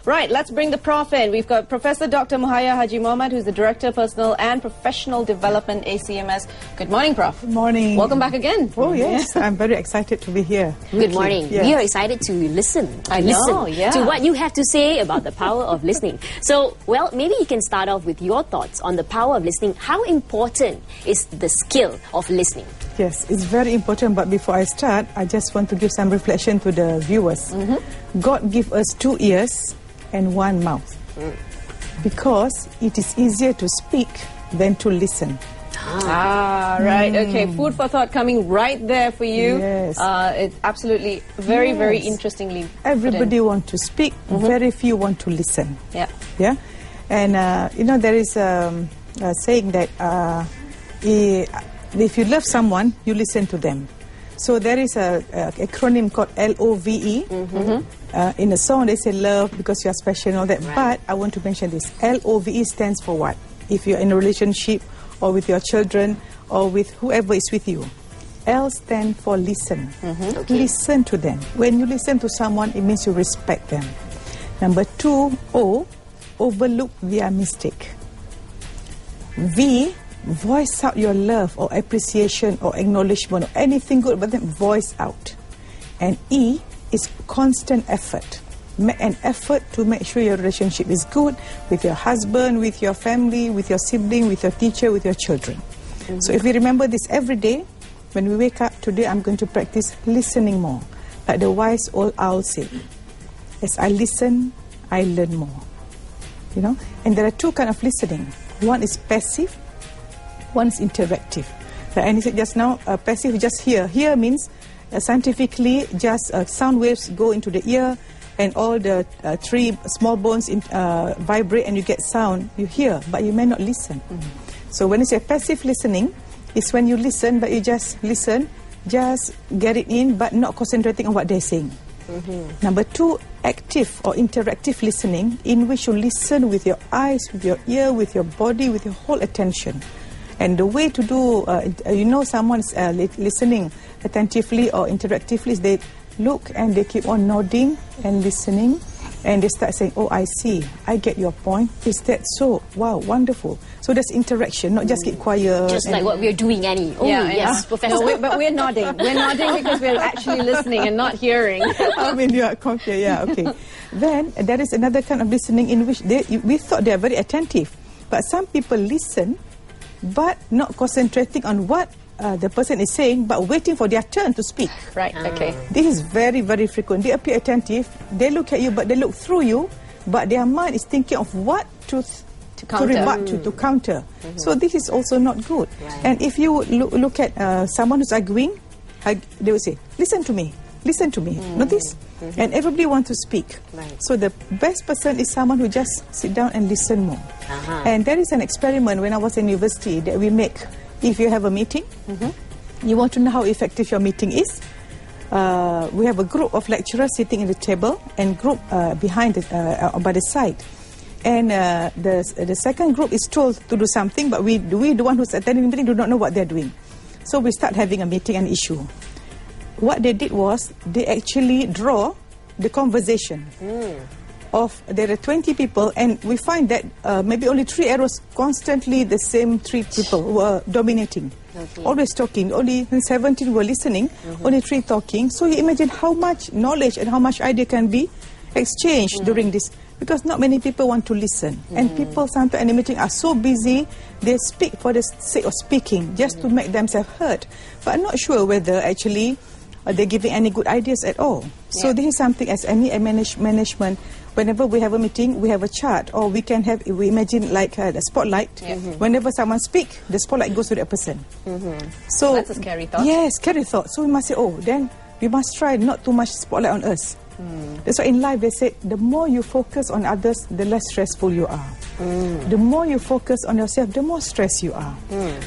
Right, let's bring the Prof in. We've got Professor Dr. Muhaya Haji Mohammed, who's the Director of Personal and Professional Development, ACMS. Good morning, Prof. Good morning. Welcome back again. Oh, yes. I'm very excited to be here. Good morning. Yes. We are excited to listen. To what you have to say about the power of listening. So, well, maybe you can start off with your thoughts on the power of listening. How important is the skill of listening? Yes, it's very important. But before I start, I just want to give some reflection to the viewers. God gave us 2 ears and 1 mouth. Because it is easier to speak than to listen. Right. Okay, food for thought coming right there for you. Yes. It's absolutely very interestingly Everybody wants to speak, very few want to listen. Yeah. Yeah? And, you know, there is a saying that if you love someone, you listen to them. So there is a acronym called LOVE. In a song they say love because you are special and all that. Right. But I want to mention this. LOVE stands for what? If you're in a relationship or with your children or with whoever is with you. L stands for listen. Listen to them. When you listen to someone, it means you respect them. Number 2, O, overlook their mistake. V, voice out your love or appreciation or acknowledgement or anything good about them, voice out. And E is constant effort. Make an effort to make sure your relationship is good with your husband, with your family, with your sibling, with your teacher, with your children. So if we remember this every day, when we wake up, today I'm going to practice listening more. Like the wise old owl said, as I listen, I learn more. You know? And there are 2 kinds of listening. One is passive, one is interactive. And he said just now, passive, just hear. Hear means scientifically just sound waves go into the ear and all the 3 small bones vibrate and you get sound. You hear, but you may not listen. So when you say passive listening, it's when you listen, but you just listen, just get it in, but not concentrating on what they're saying. Number 2, active or interactive listening, in which you listen with your eyes, with your ear, with your body, with your whole attention. And the way to do, you know, someone's listening attentively or interactively is they look and they keep on nodding and listening and they start saying, oh, I see, I get your point. Is that so? Wow, wonderful. So there's interaction, not just keep quiet. Just like what we're doing, Annie. Oh, yes, Professor. No, but we're nodding. We're nodding because we're actually listening and not hearing. I mean, you are confused. Yeah, okay. Then there is another kind of listening in which we thought they are very attentive. But some people listen but not concentrating on what the person is saying, but waiting for their turn to speak. Right, okay. This is very frequent. They appear attentive, they look at you, but they look through you, but their mind is thinking of what to rebut, to counter. So this is also not good. Right. And if you look at someone who's arguing, they will say, listen to me, listen to me. Notice? And everybody wants to speak. Right. So the best person is someone who just sit down and listen more. And there is an experiment when I was in university that we make. If you have a meeting, you want to know how effective your meeting is. We have a group of lecturers sitting in the table and group behind by the side. And the second group is told to do something, but we the one who's attending the meeting, do not know what they're doing. So we start having a meeting, an issue. What they did was, they actually draw the conversation of, there are 20 people, and we find that maybe only 3 arrows, constantly the same 3 people who are dominating. Always talking, only 17 were listening, only 3 talking. So you imagine how much knowledge and how much idea can be exchanged during this. Because not many people want to listen. And people sometimes in the meeting are so busy, they speak for the sake of speaking, just to make themselves heard. But I'm not sure whether actually they're giving any good ideas at all. So this is something as any management, whenever we have a meeting, we have a chart, or we can have, we imagine like the spotlight. Whenever someone speaks, the spotlight goes to that person. So that's a scary thought. Yes, scary thought. So we must say, oh, then we must try not too much spotlight on us. That's why in life they say, the more you focus on others, the less stressful you are. The more you focus on yourself, the more stressed you are.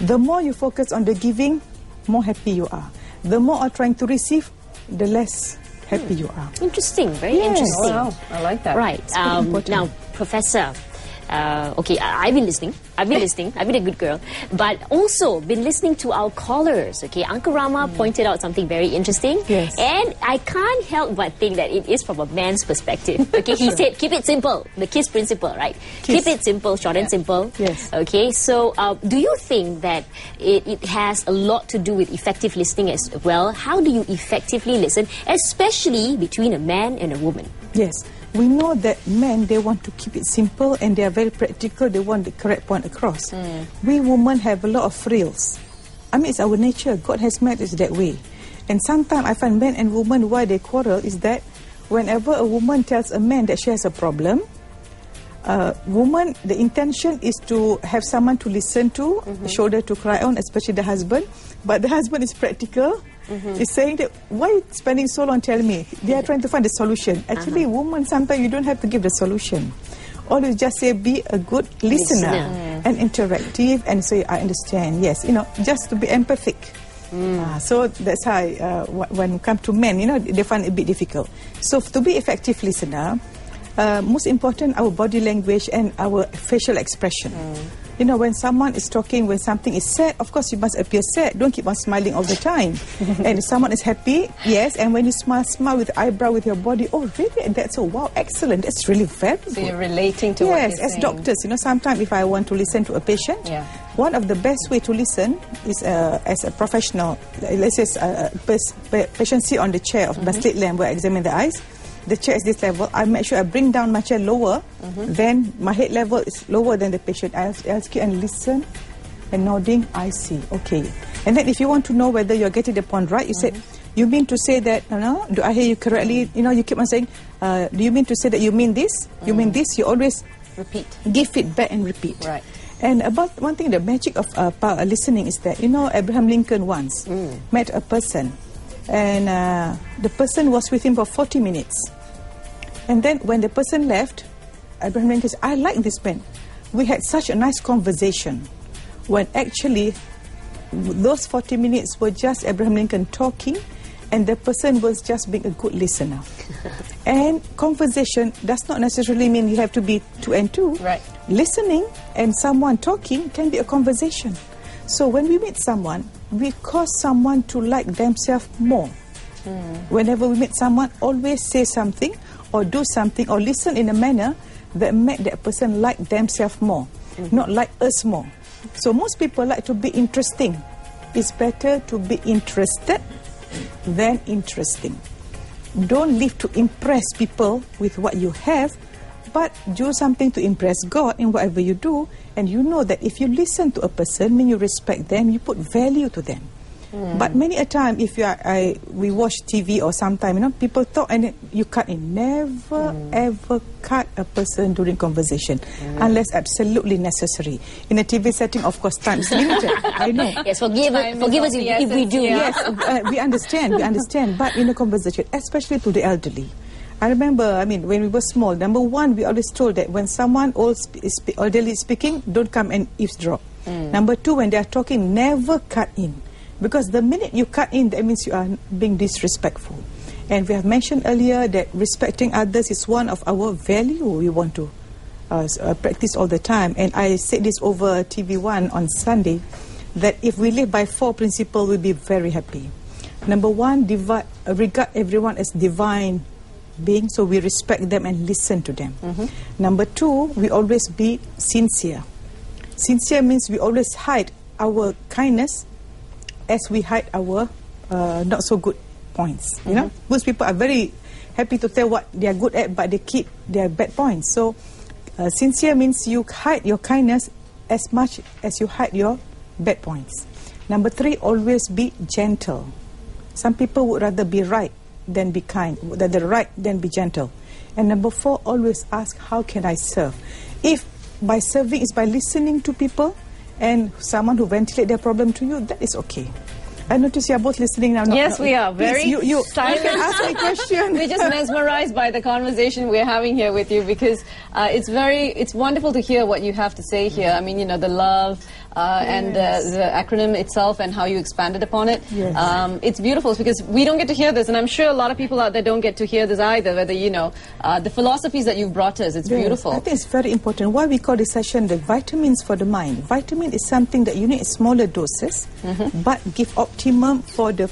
The more you focus on the giving, more happy you are. The more are trying to receive, the less happy you are. Interesting, very interesting. Oh, wow. I like that. Right. Now, Professor, Okay, I've been listening. I've been a good girl. But also been listening to our callers. Okay, Uncle Rama pointed out something very interesting. Yes. And I can't help but think that it is from a man's perspective. Okay, he said, keep it simple. The KISS principle, right? KISS. Keep it simple, short and simple. Yes. Okay, so do you think that it has a lot to do with effective listening as well? How do you effectively listen, especially between a man and a woman? Yes. We know that men, they want to keep it simple and they are very practical. They want the correct point across. We women have a lot of frills. I mean, it's our nature. God has made us that way. And sometimes I find men and women, why they quarrel is that whenever a woman tells a man that she has a problem, woman, the intention is to have someone to listen to, a shoulder to cry on, especially the husband. But the husband is practical. Is saying that, why are you spending so long telling me? They are trying to find the solution. Actually, women, sometimes you don't have to give the solution. Always just say, be a good listener and interactive and say, I understand. Yes, you know, just to be empathic. So that's how, when it comes to men, you know, they find it a bit difficult. So to be effective listener, most important, our body language and our facial expression. You know, when someone is talking, when something is sad, of course you must appear sad. Don't keep on smiling all the time. And if someone is happy, yes, and when you smile with eyebrow, with your body, oh really? And that's, oh wow, excellent. That's really very good. So you're relating to what yes, you're as saying. Doctors, you know, sometimes if I want to listen to a patient, one of the best way to listen is as a professional. Let's say patient sit on the chair of the slit lamp where I examine the eyes. The chair is this level. I make sure I bring down my chair lower. Then my head level is lower than the patient. I ask you and listen and nodding. I see. Okay. And then if you want to know whether you're getting the point right, you said, you mean to say that, no, do I hear you correctly? You know, you keep on saying, do you mean to say that you mean this? You mean this? You always repeat. Give feedback and repeat. Right. And about one thing, the magic of listening is that, you know, Abraham Lincoln once met a person. And the person was with him for 40 minutes. And then when the person left, Abraham Lincoln said, I like this man. We had such a nice conversation. When actually, those 40 minutes were just Abraham Lincoln talking, and the person was just being a good listener. And conversation does not necessarily mean you have to be 2 and 2. Right. Listening and someone talking can be a conversation. So when we meet someone, we cause someone to like themselves more. Whenever we meet someone, always say something or do something or listen in a manner that make that person like themselves more, not like us more. So most people like to be interesting. It's better to be interested than interesting. Don't live to impress people with what you have, but do something to impress God in whatever you do. And you know that if you listen to a person, mean you respect them, you put value to them. But many a time, if we watch TV or sometime, you know, people talk and you cut in. Never ever cut a person during conversation, unless absolutely necessary. In a TV setting, of course, time is limited. I know. Yes, forgive us if we do. Yes, we understand. But in a conversation, especially to the elderly, I remember, I mean, when we were small, number one, we always told that when someone elderly is speaking, don't come and eavesdrop. Number two, when they are talking, never cut in. Because the minute you cut in, that means you are being disrespectful. And we have mentioned earlier that respecting others is one of our value we want to practice all the time. And I said this over TV1 on Sunday, that if we live by 4 principles, we'll be very happy. Number one, regard everyone as divine being, so we respect them and listen to them. Number two, we always be sincere. Sincere means we always hide our kindness as we hide our not so good points. You know, most people are very happy to tell what they are good at, but they keep their bad points. So sincere means you hide your kindness as much as you hide your bad points. Number three, always be gentle. Some people would rather be right than be kind, rather right than be gentle. And number four, always ask, how can I serve? If by serving is by listening to people, and someone who ventilate their problem to you, that is okay. I notice you are both listening now. Yes, we are. Very you silent. can ask me a question. We're just mesmerized by the conversation we're having here with you, because it's wonderful to hear what you have to say here. I mean, you know, the love and the acronym itself and how you expanded upon it. Yes. It's beautiful because we don't get to hear this, and I'm sure a lot of people out there don't get to hear this either, whether, you know, the philosophies that you've brought us. It's beautiful. I think it's very important. Why we call this session the vitamins for the mind. Vitamin is something that you need in smaller doses, but give optimum for the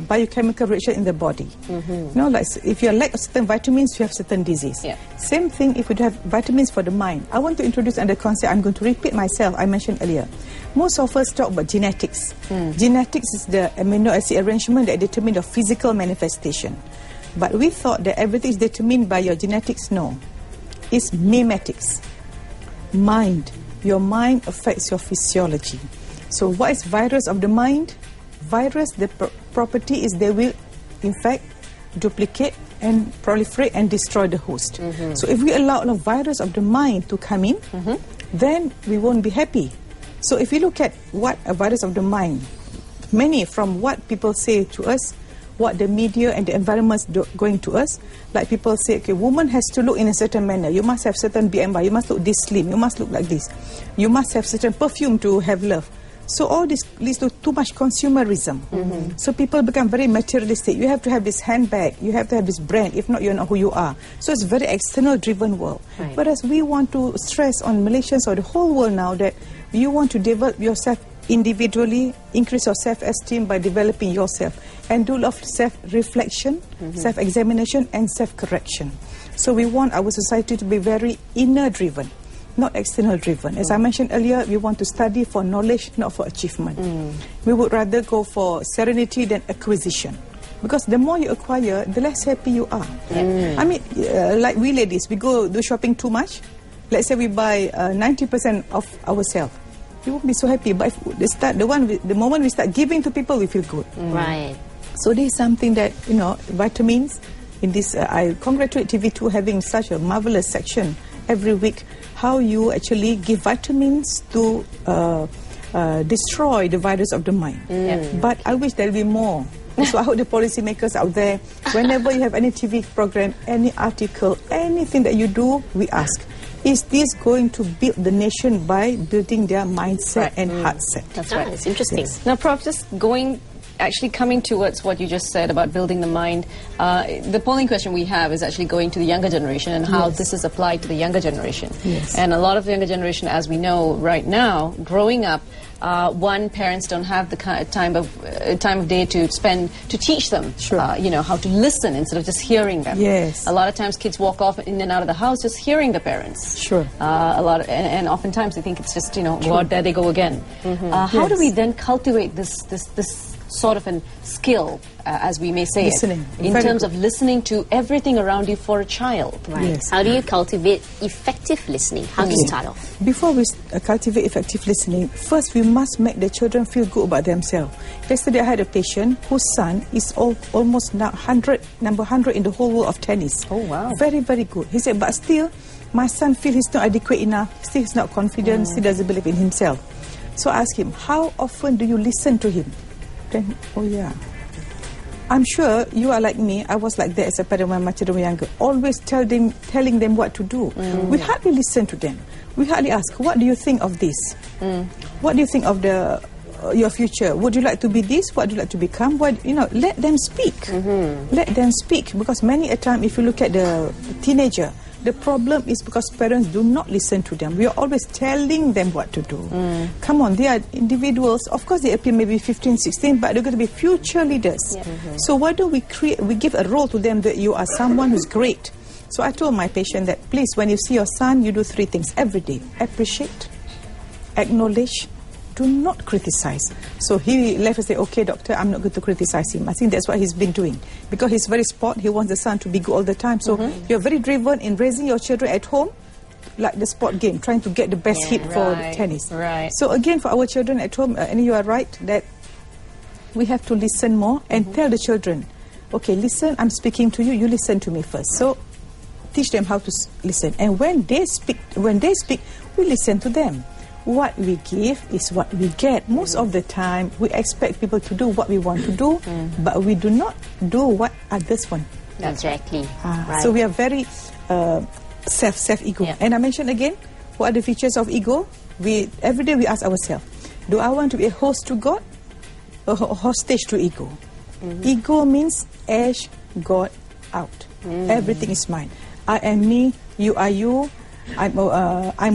biochemical reaction in the body. You know, like if you lack certain vitamins, you have certain disease. Yeah. Same thing if you have vitamins for the mind. I want to introduce another concept. I'm going to repeat myself. I mentioned earlier. Most of us talk about genetics. Genetics is the amino acid arrangement that determine the physical manifestation. But we thought that everything is determined by your genetics. No. It's mimetics. Mind. Your mind affects your physiology. So what is virus of the mind? Virus, the property is they will infect, duplicate, and proliferate and destroy the host. So if we allow a virus of the mind to come in, then we won't be happy. So if you look at what a virus of the mind, many from what people say to us, what the media and the environment going to us, like people say, okay, woman has to look in a certain manner. You must have certain BMI. You must look this slim. You must look like this. You must have certain perfume to have love. So all this leads to too much consumerism. So people become very materialistic. You have to have this handbag. You have to have this brand. If not, you're not who you are. So it's a very external-driven world. Right. Whereas we want to stress on Malaysians or the whole world now that you want to develop yourself individually, increase your self-esteem by developing yourself, and do a lot of self-reflection, self-examination, and self-correction. So we want our society to be very inner-driven, not external-driven. As I mentioned earlier, we want to study for knowledge, not for achievement. We would rather go for serenity than acquisition. Because the more you acquire, the less happy you are. I mean, like we ladies, we go do shopping too much. Let's say we buy 90% of ourselves. We won't be so happy. But if the moment we start giving to people, we feel good. Right. So this is something that, you know, vitamins, in this, I congratulate TV2 having such a marvelous section every week, how you actually give vitamins to destroy the virus of the mind. But I wish there will be more. So I hope the policymakers out there, whenever you have any TV program, any article, anything that you do, we ask, is this going to build the nation by building their mindset and heart set? That's right. It's interesting. Yes. Now, Prof, just actually coming towards what you just said about building the mind, the polling question we have is actually going to the younger generation and how this is applied to the younger generation. And a lot of the younger generation, as we know right now, growing up, parents don't have the time of day to spend to teach them, you know, how to listen instead of just hearing them. A lot of times kids walk off in and out of the house just hearing the parents. And oftentimes they think it's just, you know, God, there they go again. How do we then cultivate this sort of a skill, as we may say listening. In terms of listening to everything around you for a child? How do you cultivate effective listening? How do you start off? Before we cultivate effective listening, first we must make the children feel good about themselves. Yesterday I had a patient whose son is almost now number 100 in the whole world of tennis. Oh, wow. Very, very good. He said, but still, my son feels he's not adequate enough, still he's not confident, still doesn't believe in himself. So I asked him, how often do you listen to him? Then, oh yeah. I'm sure you are like me. I was like that as a parent when my children were younger. Always telling them what to do. We hardly listen to them. We hardly ask, what do you think of this? What do you think of your future? Would you like to be this? What do you like to become? What, you know, let them speak. Let them speak. Because many a time, if you look at the teenager, the problem is because parents do not listen to them. We are always telling them what to do. Come on, they are individuals. Of course, they appear maybe 15, 16, but they're going to be future leaders. So why don't we give a role to them that you are someone who's great. So I told my patient that, please, when you see your son, you do 3 things every day. Appreciate, acknowledge, do not criticize. So he left and said, okay, doctor, I'm not going to criticize him. I think that's what he's been doing. Because he's very sport, he wants the son to be good all the time. So you're very driven in raising your children at home, like the sport game, trying to get the best hit for tennis. So again, for our children at home, and you are right, that we have to listen more and tell the children, okay, listen, I'm speaking to you, you listen to me first. So teach them how to listen. And when they speak, we listen to them. what we give is what we get. Most of the time, we expect people to do what we want to do, but we do not do what others want. Exactly. Right. So we are very self-ego. Yeah. And I mentioned again, what are the features of ego? Every day we ask ourselves, do I want to be a host to God or a hostage to ego? Ego means Ash got out. Everything is mine. I am me, you are you, I'm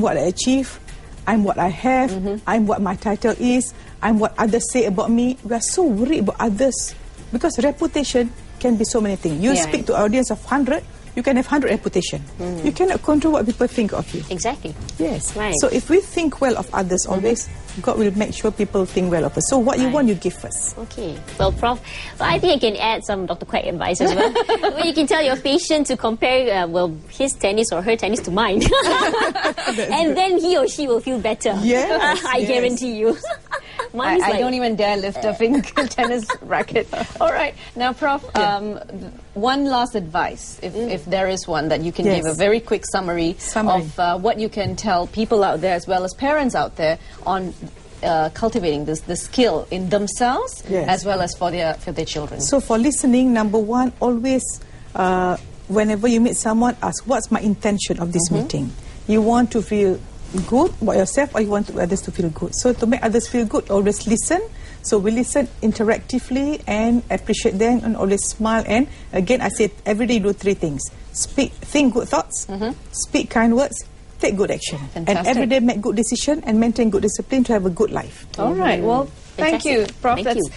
what I achieve, I'm what I have, I'm what my title is, I'm what others say about me. We are so worried about others because reputation can be so many things. You speak to an audience of 100, you can have 100 reputation. You cannot control what people think of you. Exactly. Yes. Right. So if we think well of others always, God will make sure people think well of us. So what you want, you give first. Okay. Well, Prof, I think I can add some Dr. Quack advice as well. Well, you can tell your patient to compare, his tennis or her tennis to mine. And then he or she will feel better. Yes. I guarantee you. I don't even dare lift a finger tennis racket. All right. Now, Prof, one last advice, if there is one, that you can give a very quick summary. Of what you can tell people out there as well as parents out there on cultivating the skill in themselves as well as for their children. So for listening, number one, always whenever you meet someone, ask, what's my intention of this meeting? You want to feel good about yourself or you want others to feel good? So to make others feel good, always listen. So we listen interactively and appreciate them and always smile. And again, I say every day do 3 things. Think good thoughts, speak kind words, take good action. Fantastic. And every day make good decision and maintain good discipline to have a good life. All right. Well, thank you, Prof. Thank you.